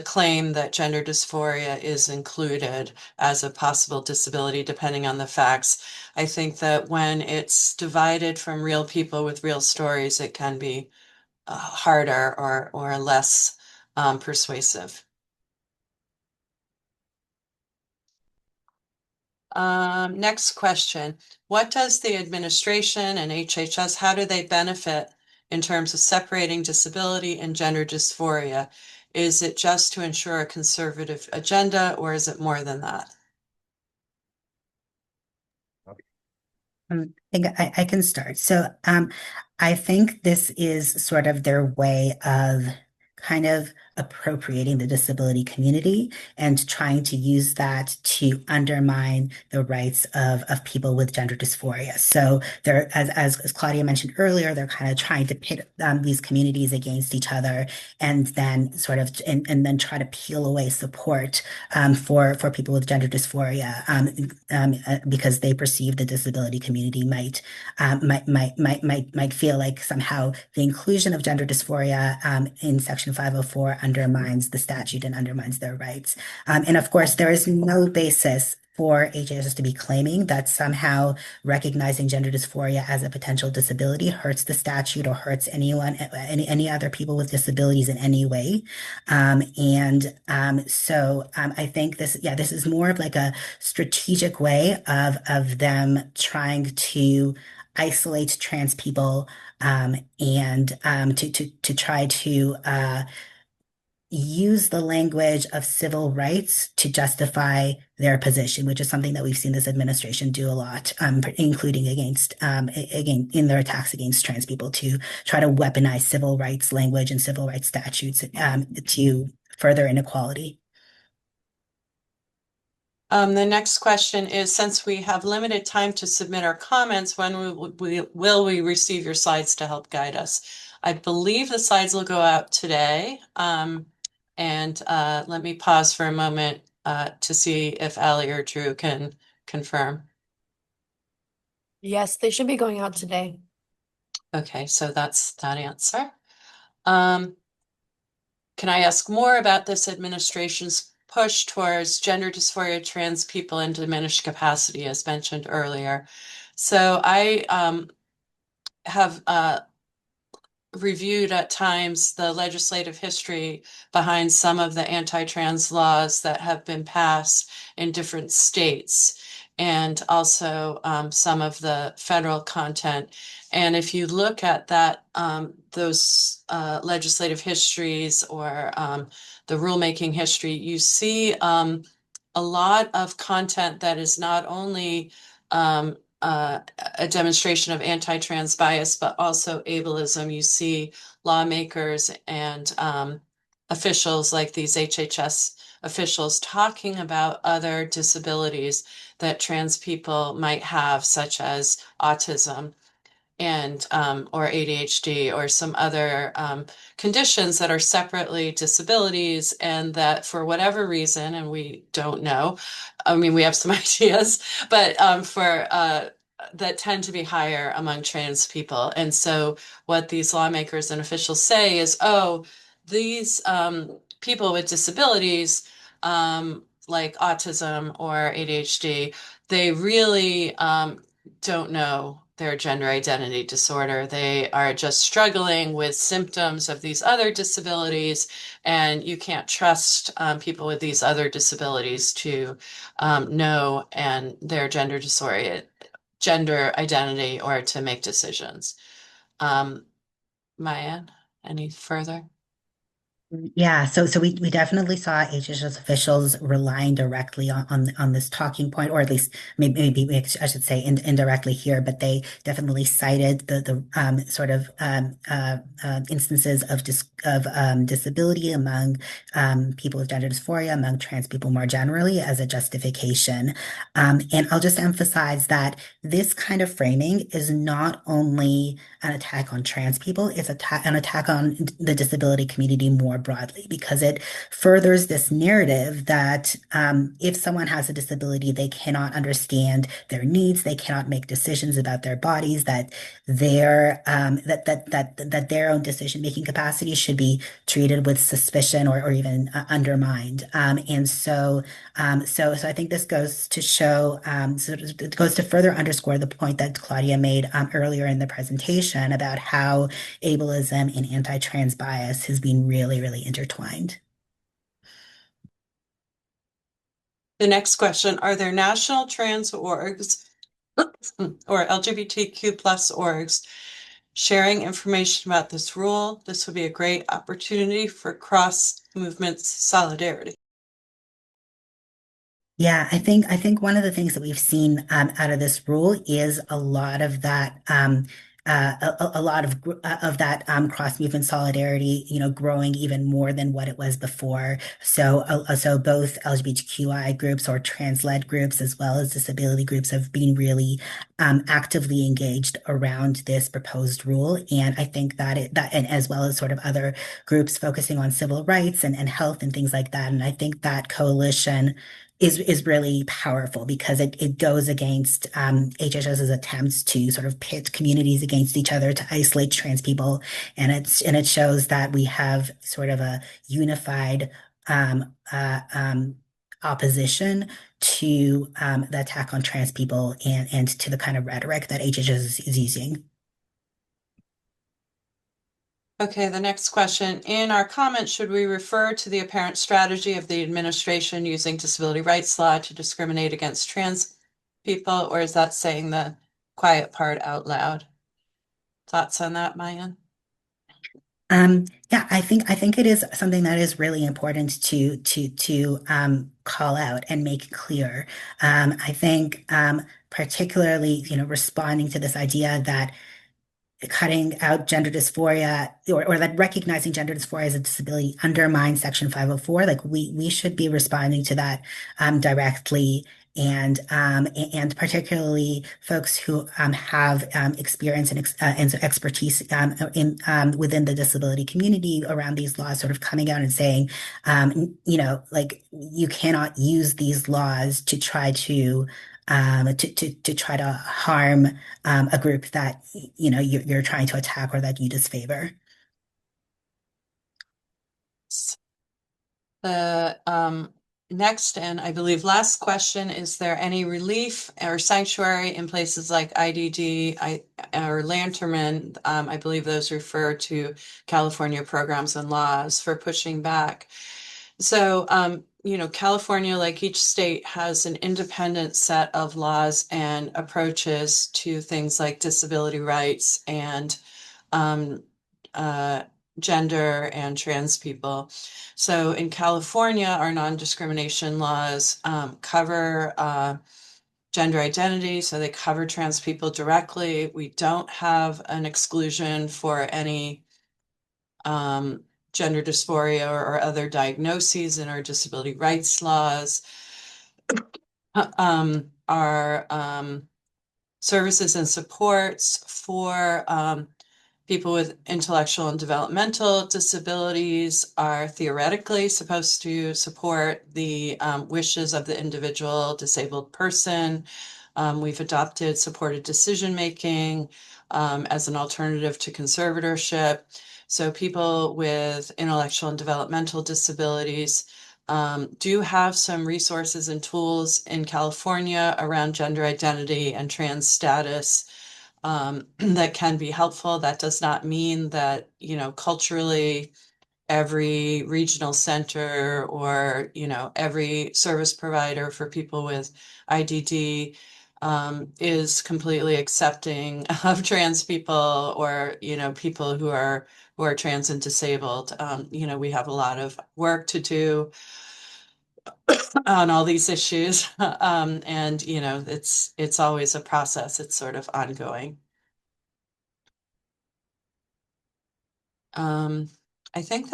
claim that gender dysphoria is included as a possible disability, depending on the facts. I think that when it's divided from real people with real stories, it can be harder or less persuasive. Next question. What does the administration and HHS, how do they benefit in terms of separating disability and gender dysphoria? Is it just to ensure a conservative agenda, or is it more than that? I can start. I think this is sort of their way of kind of appropriating the disability community and trying to use that to undermine the rights of people with gender dysphoria. So they're, as Claudia mentioned earlier, they're kind of trying to pit these communities against each other, and then and then try to peel away support for people with gender dysphoria, because they perceive the disability community might feel like somehow the inclusion of gender dysphoria in Section 504 undermines the statute and undermines their rights. And of course, there is no basis for HHS to be claiming that somehow recognizing gender dysphoria as a potential disability hurts the statute or hurts any other people with disabilities in any way. I think this is more of like a strategic way of them trying to isolate trans people, and to try to use the language of civil rights to justify their position, which is something that we've seen this administration do a lot, including again in their attacks against trans people, to try to weaponize civil rights language and civil rights statutes to further inequality. The next question is, since we have limited time to submit our comments, when will we receive your slides to help guide us? I believe the slides will go out today. Let me pause for a moment to see if Ali or Drew can confirm. Yes, they should be going out today. Okay, so that's that answer. Can I ask more about this administration's push towards gender dysphoria trans people in diminished capacity, as mentioned earlier? So I have reviewed at times the legislative history behind some of the anti-trans laws that have been passed in different states, and also some of the federal content. And if you look at that, those legislative histories, or the rulemaking history, you see a lot of content that is not only a demonstration of anti-trans bias, but also ableism. You see lawmakers and officials like these HHS officials talking about other disabilities that trans people might have, such as autism and or ADHD, or some other conditions that are separately disabilities, and that for whatever reason, and we don't know, I mean, we have some ideas, but for that tend to be higher among trans people. And so what these lawmakers and officials say is, oh, these people with disabilities, like autism or ADHD, they really don't know their gender identity disorder. They are just struggling with symptoms of these other disabilities, and you can't trust people with these other disabilities to know and their gender identity, or to make decisions. Maya, any further? Yeah, so we definitely saw HHS officials relying directly on this talking point, or at least maybe I should say indirectly here, but they definitely cited the sort of instances of disability among people with gender dysphoria, among trans people more generally, as a justification. And I'll just emphasize that this kind of framing is not only an attack on trans people, it's an attack on the disability community more broadly, because it furthers this narrative that if someone has a disability, they cannot understand their needs, they cannot make decisions about their bodies, that their own decision-making capacity should be treated with suspicion or even undermined. So I think this goes to show, it goes to further underscore the point that Claudia made earlier in the presentation about how ableism and anti-trans bias has been really, really intertwined. The next question, are there national trans orgs or LGBTQ plus orgs sharing information about this rule? This would be a great opportunity for cross movement solidarity. Yeah, I think one of the things that we've seen out of this rule is a lot of that a lot of that cross movement solidarity, growing even more than what it was before. So both LGBTQI groups or trans-led groups as well as disability groups have been really actively engaged around this proposed rule, and I think that and as well as sort of other groups focusing on civil rights and health and things like that, and I think that coalition is really powerful because it goes against HHS's attempts to sort of pit communities against each other to isolate trans people, and it shows that we have sort of a unified opposition to the attack on trans people and to the kind of rhetoric that HHS is using. Okay, the next question. In our comments, should we refer to the apparent strategy of the administration using disability rights law to discriminate against trans people, or is that saying the quiet part out loud? Thoughts on that, Mayan? Yeah, I think it is something that is really important to call out and make clear. I think particularly, responding to this idea that cutting out gender dysphoria, or that recognizing gender dysphoria as a disability undermines Section 504. Like we should be responding to that directly, and particularly folks who have experience and expertise in within the disability community around these laws, sort of coming out and saying, like you cannot use these laws to try to try to harm a group that you're trying to attack or that you disfavor. The next and I believe last question, is there any relief or sanctuary in places like IDD or Lanterman? I believe those refer to California programs and laws for pushing back. So, California, like each state, has an independent set of laws and approaches to things like disability rights and um, uh, gender and trans people. So in California, our non-discrimination laws cover gender identity, so they cover trans people directly. We don't have an exclusion for any gender dysphoria or other diagnoses in our disability rights laws. Our services and supports for people with intellectual and developmental disabilities are theoretically supposed to support the wishes of the individual disabled person. We've adopted supported decision making as an alternative to conservatorship. So people with intellectual and developmental disabilities do have some resources and tools in California around gender identity and trans status that can be helpful. That does not mean that, culturally, every regional center or, every service provider for people with IDD is completely accepting of trans people or, people who are who are trans and disabled. We have a lot of work to do on all these issues. And it's always a process. It's sort of ongoing. Um, I think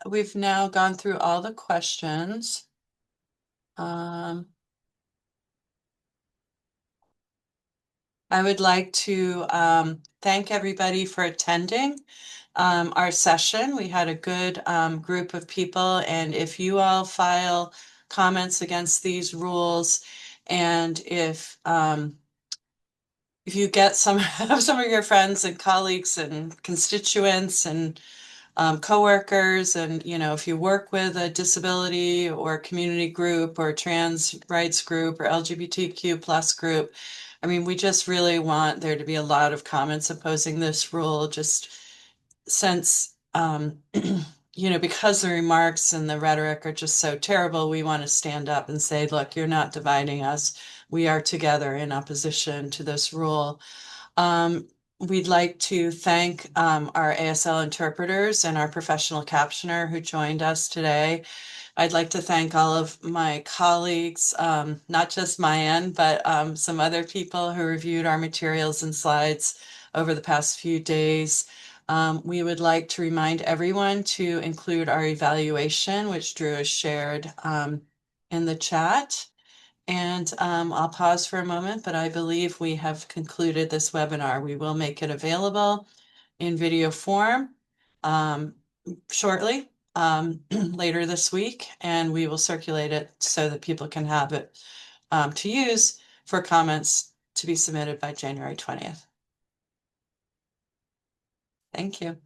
we've now gone through all the questions. I would like to thank everybody for attending our session. We had a good group of people, and if you all file comments against these rules, and if you get some some of your friends and colleagues and constituents and coworkers, and if you work with a disability or community group or trans rights group or LGBTQ plus group, I mean, we just really want there to be a lot of comments opposing this rule, just since because the remarks and the rhetoric are just so terrible. We want to stand up and say, look, you're not dividing us. We are together in opposition to this rule. We'd like to thank our ASL interpreters and our professional captioner who joined us today. I'd like to thank all of my colleagues, not just Mayan, but some other people who reviewed our materials and slides over the past few days. We would like to remind everyone to include our evaluation, which Drew has shared in the chat. And I'll pause for a moment, but I believe we have concluded this webinar. We will make it available in video form shortly, later this week, and we will circulate it so that people can have it to use for comments to be submitted by January 20th. Thank you.